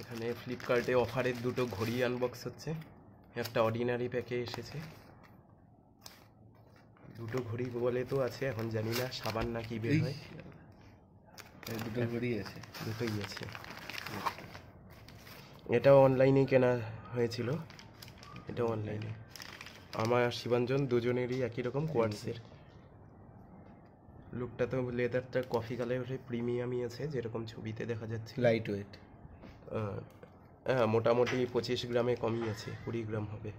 এখানে ফ্লিপকার্টে অফারের দুটো ঘড়ি আনবক্স হচ্ছে। একটা অর্ডিনারি প্যাকে এসেছে, দুটো ঘড়ি বলে তো আছে, এখন জানি না সাবান না কি বের হয়। দুটো ঘড়ি আছে, দুটোই আছে। এটাও অনলাইনেই কেনা হয়েছিল, এটাও অনলাইনে। আমার আর শিবাঞ্জন দুজনেরই একই রকম কোয়ার্টসের। লুকটা তো লেদারটা কফি কালারের প্রিমিয়ামই আছে, যেরকম ছবিতে দেখা যাচ্ছে। Light weight. হ্যাঁ, মোটামুটি 25 গ্রামে কমই আছে, 20 গ্রাম হবে।